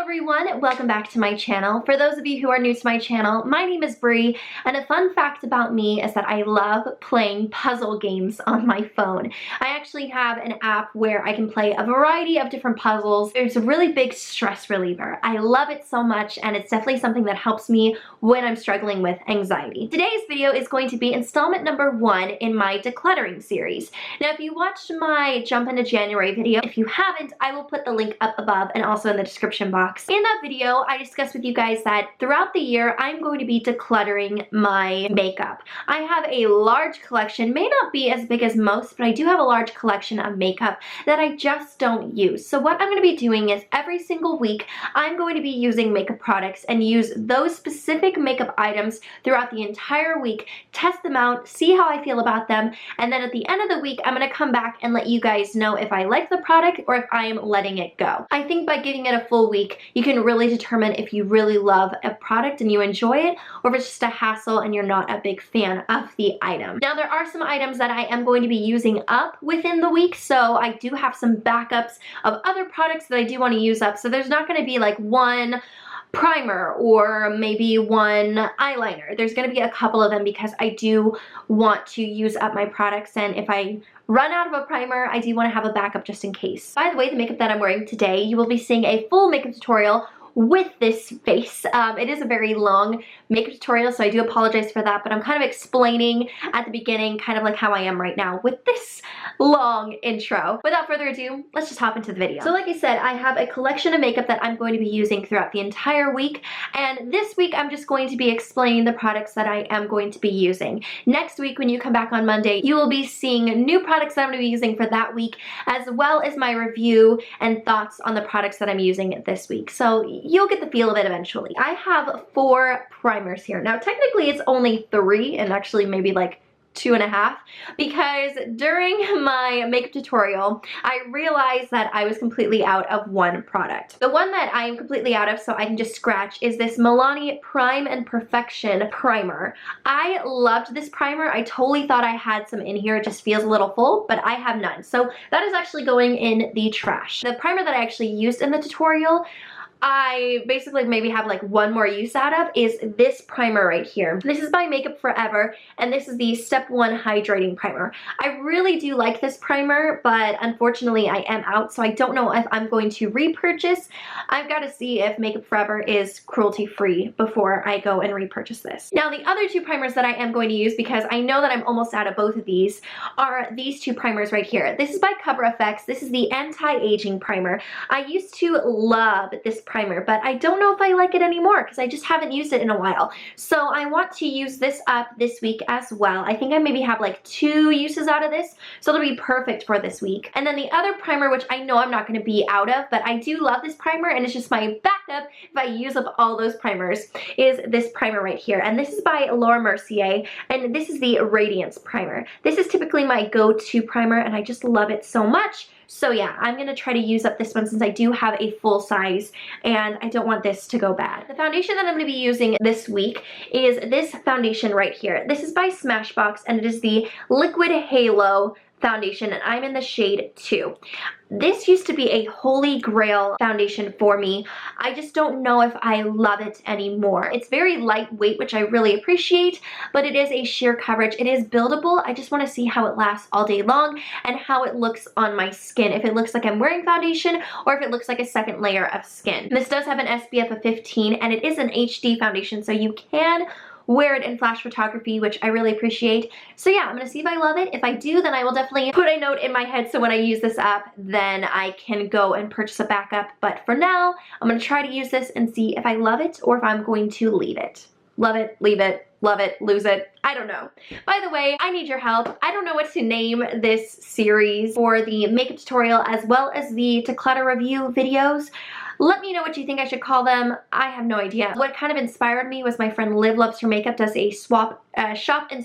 everyone, welcome back to my channel. For those of you who are new to my channel, my name is Bri, and a fun fact about me is that I love playing puzzle games on my phone. I actually have an app where I can play a variety of different puzzles. It's a really big stress reliever. I love it so much, and it's definitely something that helps me when I'm struggling with anxiety. Today's video is going to be installment number 1 in my decluttering series. Now, if you watched my Jump into January video, if you haven't, I will put the link up above and also in the description box. In that video, I discussed with you guys that throughout the year, I'm going to be decluttering my makeup. I have a large collection, may not be as big as most, but I do have a large collection of makeup that I just don't use. So what I'm going to be doing is every single week, I'm going to be using makeup products and use those specific makeup items throughout the entire week, test them out, see how I feel about them, and then at the end of the week, I'm going to come back and let you guys know if I like the product or if I am letting it go. I think by giving it a full week, you can really determine if you really love a product and you enjoy it, or if it's just a hassle and you're not a big fan of the item. Now, there are some items that I am going to be using up within the week, so I do have some backups of other products that I do want to use up, so there's not going to be like one primer or maybe one eyeliner. There's going to be a couple of them because I do want to use up my products, and if I run out of a primer, I do want to have a backup just in case. By the way, the makeup that I'm wearing today, you will be seeing a full makeup tutorial with this face. It is a very long makeup tutorial, so I do apologize for that, but I'm kind of explaining at the beginning kind of like how I am right now with this long intro. Without further ado, let's just hop into the video. So like I said, I have a collection of makeup that I'm going to be using throughout the entire week, and this week I'm just going to be explaining the products that I am going to be using. Next week, when you come back on Monday, you will be seeing new products that I'm going to be using for that week, as well as my review and thoughts on the products that I'm using this week. So you'll get the feel of it eventually. I have 4 primers here. Now, technically it's only 3, and actually maybe like 2.5, because during my makeup tutorial, I realized that I was completely out of one product. The one that I am completely out of, so I can just scratch, is this Milani Prime and Perfection primer. I loved this primer. I totally thought I had some in here. It just feels a little full, but I have none. So that is actually going in the trash. The primer that I actually used in the tutorial, I basically maybe have like one more use out of, is this primer right here. This is by Makeup Forever, and this is the Step 1 Hydrating Primer. I really do like this primer, but unfortunately I am out, so I don't know if I'm going to repurchase. I've got to see if Makeup Forever is cruelty-free before I go and repurchase this. Now, the other 2 primers that I am going to use, because I know that I'm almost out of both of these, are these 2 primers right here. This is by Cover FX. This is the Anti-Aging Primer. I used to love this primer, but I don't know if I like it anymore because I just haven't used it in a while. So I want to use this up this week as well. I think I maybe have like 2 uses out of this, so it'll be perfect for this week. And then the other primer, which I know I'm not going to be out of, but I do love this primer, and it's just my backup if I use up all those primers, is this primer right here. And this is by Laura Mercier, and this is the Radiance Primer. This is typically my go-to primer, and I just love it so much. So yeah, I'm going to try to use up this one since I do have a full size and I don't want this to go bad. The foundation that I'm going to be using this week is this foundation right here. This is by Smashbox, and it is the Liquid Halo foundation, and I'm in the shade 2. This used to be a holy grail foundation for me. I just don't know if I love it anymore. It's very lightweight, which I really appreciate, but it is a sheer coverage. It is buildable. I just want to see how it lasts all day long and how it looks on my skin. If it looks like I'm wearing foundation or if it looks like a second layer of skin. This does have an SPF of 15, and it is an HD foundation, so you can wear it in flash photography, which I really appreciate. So yeah, I'm gonna see if I love it. If I do, then I will definitely put a note in my head so when I use this up, then I can go and purchase a backup. But for now, I'm gonna try to use this and see if I love it or if I'm going to leave it. Love it, leave it, love it, lose it. I don't know. By the way, I need your help. I don't know what to name this series for the makeup tutorial as well as the declutter review videos. Let me know what you think I should call them. I have no idea. What kind of inspired me was my friend Liv Loves Her Makeup does a shop and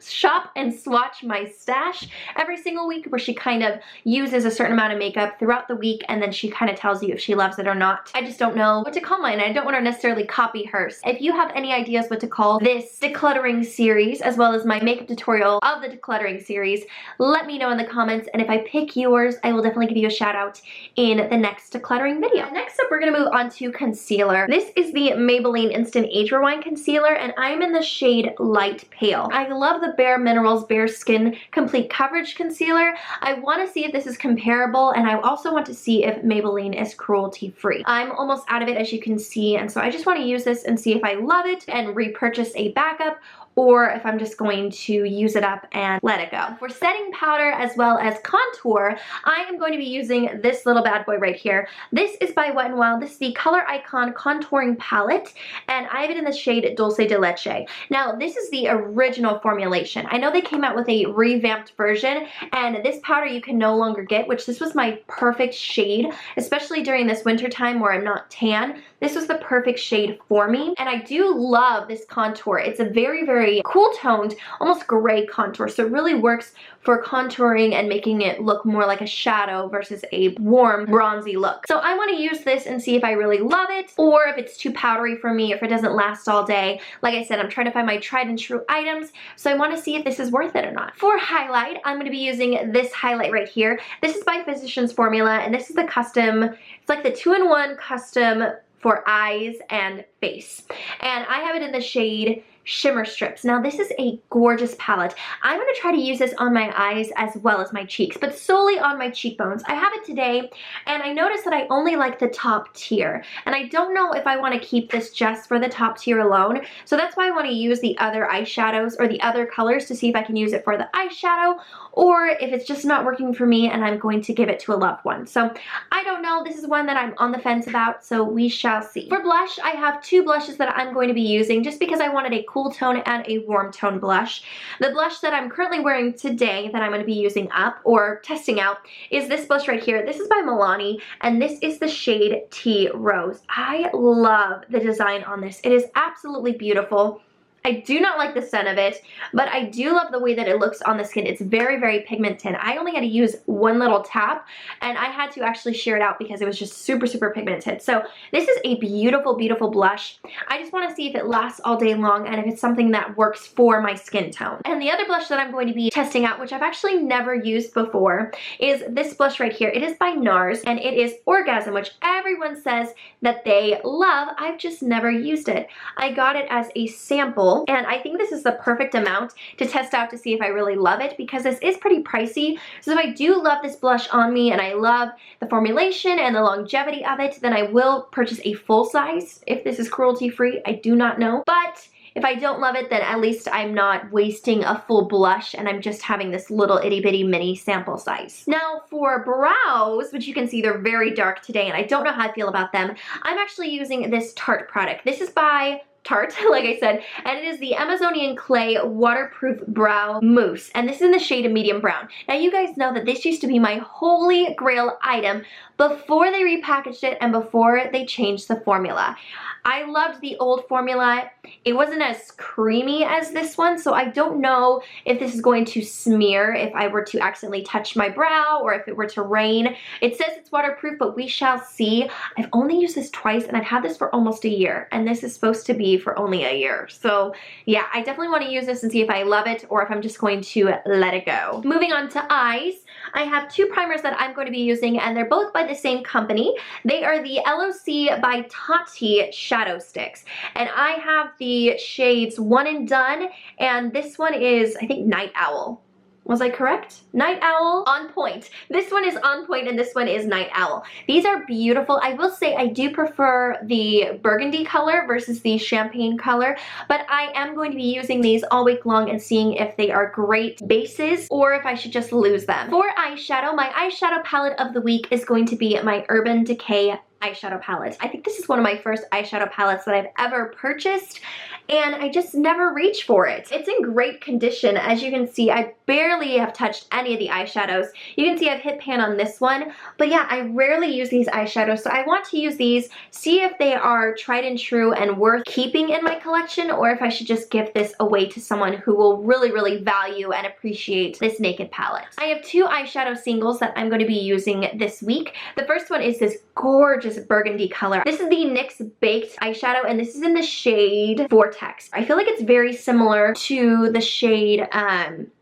shop and swatch my stash every single week, where she kind of uses a certain amount of makeup throughout the week and then she kind of tells you if she loves it or not. I just don't know what to call mine. I don't want to necessarily copy hers. If you have any ideas what to call this decluttering series, as well as my makeup tutorial of the decluttering series, let me know in the comments, and if I pick yours, I will definitely give you a shout out in the next decluttering video. Next up, we're gonna move on to concealer. This is the Maybelline Instant Age Rewind Concealer, and I'm in the shade Light Pale. I love the Bare Minerals Bare Skin Complete Coverage Concealer. I want to see if this is comparable, and I also want to see if Maybelline is cruelty free. I'm almost out of it, as you can see, and so I just want to use this and see if I love it and repurchase a backup, or if I'm just going to use it up and let it go. For setting powder as well as contour, I am going to be using this little bad boy right here. This is by Wet n Wild. This is the Color Icon Contouring Palette, and I have it in the shade Dulce de Leche. Now, this is the original formulation. I know they came out with a revamped version, and this powder you can no longer get, which this was my perfect shade, especially during this winter time where I'm not tan. This was the perfect shade for me, and I do love this contour. It's a very, very cool toned, almost gray contour, so it really works for contouring and making it look more like a shadow versus a warm bronzy look. So I want to use this and see if I really love it, or if it's too powdery for me, if it doesn't last all day. Like I said, I'm trying to find my tried and true items, so I want to see if this is worth it or not. For highlight, I'm going to be using this highlight right here. This is by Physicians Formula, and this is the custom, it's like the 2-in-1 custom for eyes and face. And I have it in the shade Shimmer Strips. Now, this is a gorgeous palette. I'm going to try to use this on my eyes as well as my cheeks, but solely on my cheekbones. I have it today, and I noticed that I only like the top tier, and I don't know if I want to keep this just for the top tier alone, so that's why I want to use the other eyeshadows or the other colors to see if I can use it for the eyeshadow, or if it's just not working for me and I'm going to give it to a loved one. So I don't know. This is one that I'm on the fence about, so we shall see. For blush, I have two blushes that I'm going to be using just because I wanted a cool tone and a warm tone blush. The blush that I'm currently wearing today that I'm going to be using up or testing out is this blush right here. This is by Milani, and this is the shade Tea Rose. I love the design on this. It is absolutely beautiful. I do not like the scent of it, but I do love the way that it looks on the skin. It's very, very pigmented. I only had to use one little tap, and I had to actually shear it out because it was just super, super pigmented. So this is a beautiful, beautiful blush. I just want to see if it lasts all day long and if it's something that works for my skin tone. And the other blush that I'm going to be testing out, which I've actually never used before, is this blush right here. It is by NARS, and it is Orgasm, which everyone says that they love. I've just never used it. I got it as a sample, and I think this is the perfect amount to test out to see if I really love it, because this is pretty pricey. So if I do love this blush on me and I love the formulation and the longevity of it, then I will purchase a full size. If this is cruelty free, I do not know. But if I don't love it, then at least I'm not wasting a full blush and I'm just having this little itty bitty mini sample size. Now for brows, which you can see they're very dark today and I don't know how I feel about them, I'm actually using this Tarte product. This is by Tarte, like I said, and it is the Amazonian Clay Waterproof Brow Mousse, and this is in the shade of medium brown. Now you guys know that this used to be my holy grail item before they repackaged it and before they changed the formula. I loved the old formula. It wasn't as creamy as this one, so I don't know if this is going to smear if I were to accidentally touch my brow or if it were to rain. It says it's waterproof, but we shall see. I've only used this twice, and I've had this for almost a year, and this is supposed to be for only a year. So yeah, I definitely want to use this and see if I love it or if I'm just going to let it go. Moving on to eyes, I have two primers that I'm going to be using, and they're both by the same company. They are the LOC by Tati Shadow Sticks, and I have the shades One and Done, and this one is, I think, Night Owl. Was I correct? Night Owl, On Point. This one is On Point and this one is Night Owl. These are beautiful. I will say I do prefer the burgundy color versus the champagne color, but I am going to be using these all week long and seeing if they are great bases or if I should just lose them. For eyeshadow, my eyeshadow palette of the week is going to be my Urban Decay eyeshadow palette. I think this is one of my first eyeshadow palettes that I've ever purchased, and I just never reach for it. It's in great condition. As you can see, I barely have touched any of the eyeshadows. You can see I've hit pan on this one, but yeah, I rarely use these eyeshadows, so I want to use these, see if they are tried and true and worth keeping in my collection, or if I should just give this away to someone who will really, really value and appreciate this Naked palette. I have two eyeshadow singles that I'm going to be using this week. The first one is this gorgeous burgundy color. This is the NYX Baked eyeshadow, and this is in the shade Vortex. I feel like it's very similar to the shade,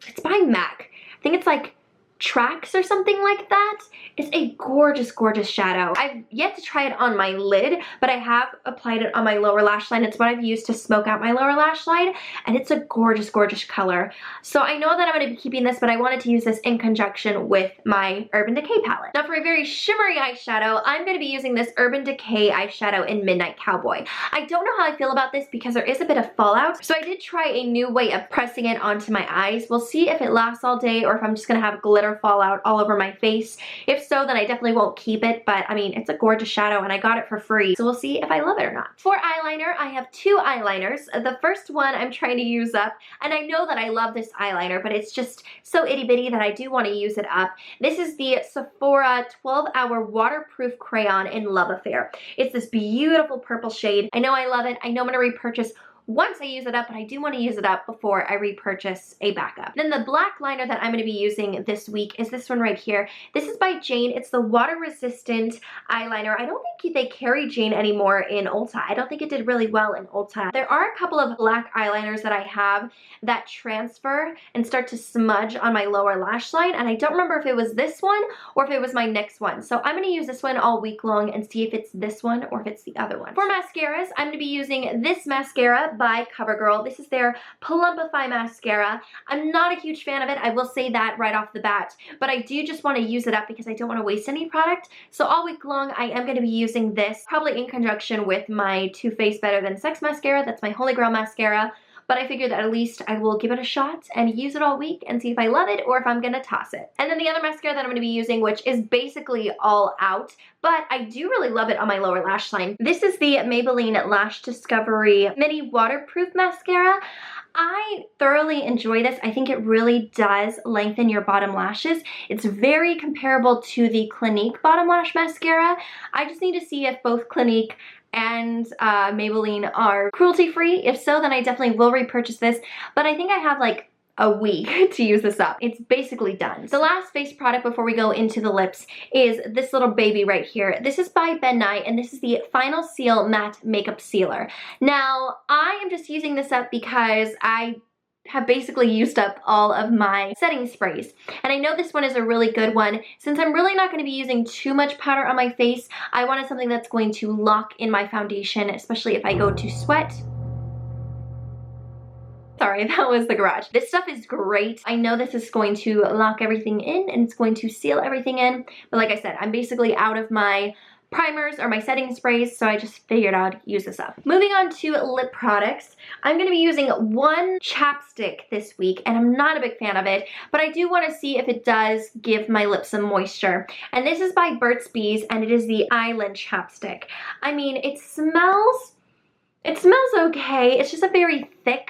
it's by MAC. I think it's like Tracks or something like that. It's a gorgeous, gorgeous shadow. I've yet to try it on my lid, but I have applied it on my lower lash line. It's what I've used to smoke out my lower lash line, and it's a gorgeous, gorgeous color. So I know that I'm going to be keeping this, but I wanted to use this in conjunction with my Urban Decay palette. Now for a very shimmery eyeshadow, I'm going to be using this Urban Decay eyeshadow in Midnight Cowboy. I don't know how I feel about this because there is a bit of fallout, so I did try a new way of pressing it onto my eyes. We'll see if it lasts all day or if I'm just going to have glitter fallout all over my face. If so, then I definitely won't keep it, but I mean, it's a gorgeous shadow and I got it for free, so we'll see if I love it or not. For eyeliner, I have two eyeliners. The first one I'm trying to use up, and I know that I love this eyeliner, but it's just so itty bitty that I do want to use it up. This is the Sephora 12-Hour Waterproof Crayon in Love Affair. It's this beautiful purple shade. I know I love it. I know I'm going to repurchase once I use it up, but I do want to use it up before I repurchase a backup. Then the black liner that I'm going to be using this week is this one right here. This is by Jane. It's the water resistant eyeliner. I don't think they carry Jane anymore in Ulta. I don't think it did really well in Ulta. There are a couple of black eyeliners that I have that transfer and start to smudge on my lower lash line, and I don't remember if it was this one or if it was my next one. So I'm going to use this one all week long and see if it's this one or if it's the other one. For mascaras, I'm going to be using this mascara by CoverGirl. This is their Plumpify mascara. I'm not a huge fan of it, I will say that right off the bat, but I do just want to use it up because I don't want to waste any product. So all week long I am going to be using this, probably in conjunction with my Too Faced Better Than Sex mascara. That's my Holy Grail mascara. But I figured that at least I will give it a shot and use it all week and see if I love it or if I'm gonna toss it. And then the other mascara that I'm gonna be using, which is basically all out, but I do really love it on my lower lash line. This is the Maybelline Lash Discovery Mini Waterproof Mascara. I thoroughly enjoy this. I think it really does lengthen your bottom lashes. It's very comparable to the Clinique Bottom Lash Mascara. I just need to see if both Clinique and Maybelline are cruelty-free. If so, then I definitely will repurchase this, but I think I have like a week to use this up. It's basically done. The last face product before we go into the lips is this little baby right here. This is by Ben Nye, and this is the Final Seal Matte Makeup Sealer. Now, I am just using this up because I have basically used up all of my setting sprays. And I know this one is a really good one. Since I'm really not going to be using too much powder on my face, I wanted something that's going to lock in my foundation, especially if I go to sweat. Sorry, that was the garage. This stuff is great. I know this is going to lock everything in and it's going to seal everything in. But like I said, I'm basically out of my primers or my setting sprays, so I just figured I'd use this up. Moving on to lip products, I'm going to be using one chapstick this week, and I'm not a big fan of it, but I do want to see if it does give my lips some moisture. And this is by Burt's Bees, and it is the Island chapstick. I mean, it smells okay. It's just a very thick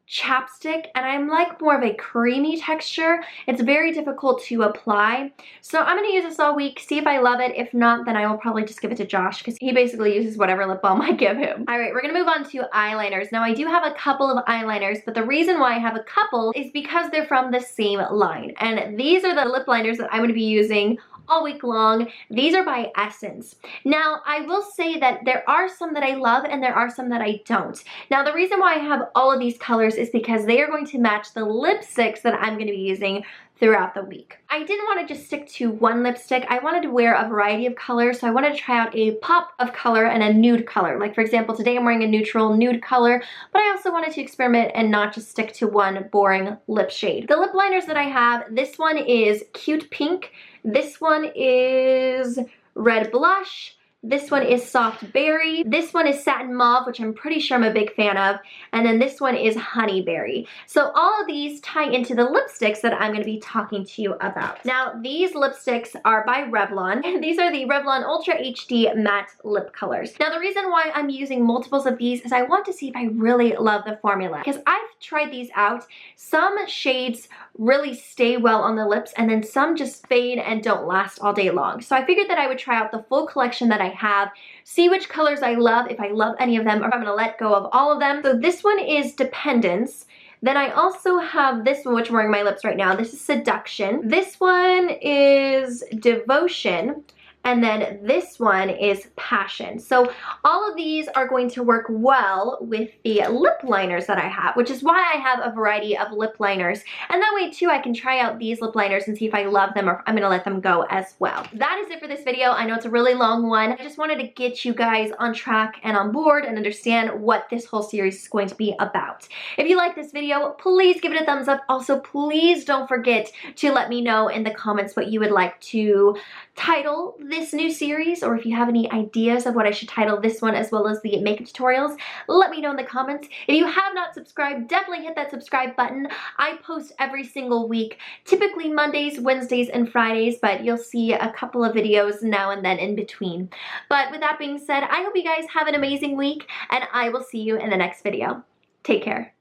chapstick, and I'm like more of a creamy texture. It's very difficult to apply. So I'm going to use this all week, see if I love it. If not, then I will probably just give it to Josh because he basically uses whatever lip balm I give him. Alright, we're going to move on to eyeliners. Now I do have a couple of eyeliners, but the reason why I have a couple is because they're from the same line. And these are the lip liners that I'm going to be using all week long. These are by Essence. Now, I will say that there are some that I love and there are some that I don't. Now, the reason why I have all of these colors is because they are going to match the lipsticks that I'm going to be using throughout the week. I didn't want to just stick to one lipstick. I wanted to wear a variety of colors, so I wanted to try out a pop of color and a nude color. Like for example, today I'm wearing a neutral nude color, but I also wanted to experiment and not just stick to one boring lip shade. The lip liners that I have, this one is Cute Pink, this one is Red Blush, This one is Soft Berry. This one is Satin Mauve, which I'm pretty sure I'm a big fan of. And then this one is Honey Berry. So all of these tie into the lipsticks that I'm going to be talking to you about. Now, these lipsticks are by Revlon. These are the Revlon Ultra HD Matte Lip Colors. Now, the reason why I'm using multiples of these is I want to see if I really love the formula. Because I've tried these out. Some shades really stay well on the lips, and then some just fade and don't last all day long. So I figured that I would try out the full collection that I have, see which colors I love, if I love any of them, or if I'm gonna let go of all of them. So this one is Dependence. Then I also have this one, which I'm wearing on my lips right now. This is Seduction. This one is Devotion. And then this one is Passion. So all of these are going to work well with the lip liners that I have, which is why I have a variety of lip liners. And that way too, I can try out these lip liners and see if I love them or if I'm gonna let them go as well. That is it for this video. I know it's a really long one. I just wanted to get you guys on track and on board and understand what this whole series is going to be about. If you like this video, please give it a thumbs up. Also, please don't forget to let me know in the comments what you would like to title this new series, or if you have any ideas of what I should title this one as well as the makeup tutorials, let me know in the comments. If you have not subscribed, definitely hit that subscribe button. I post every single week, typically Mondays, Wednesdays, and Fridays, but you'll see a couple of videos now and then in between. But with that being said, I hope you guys have an amazing week, and I will see you in the next video. Take care.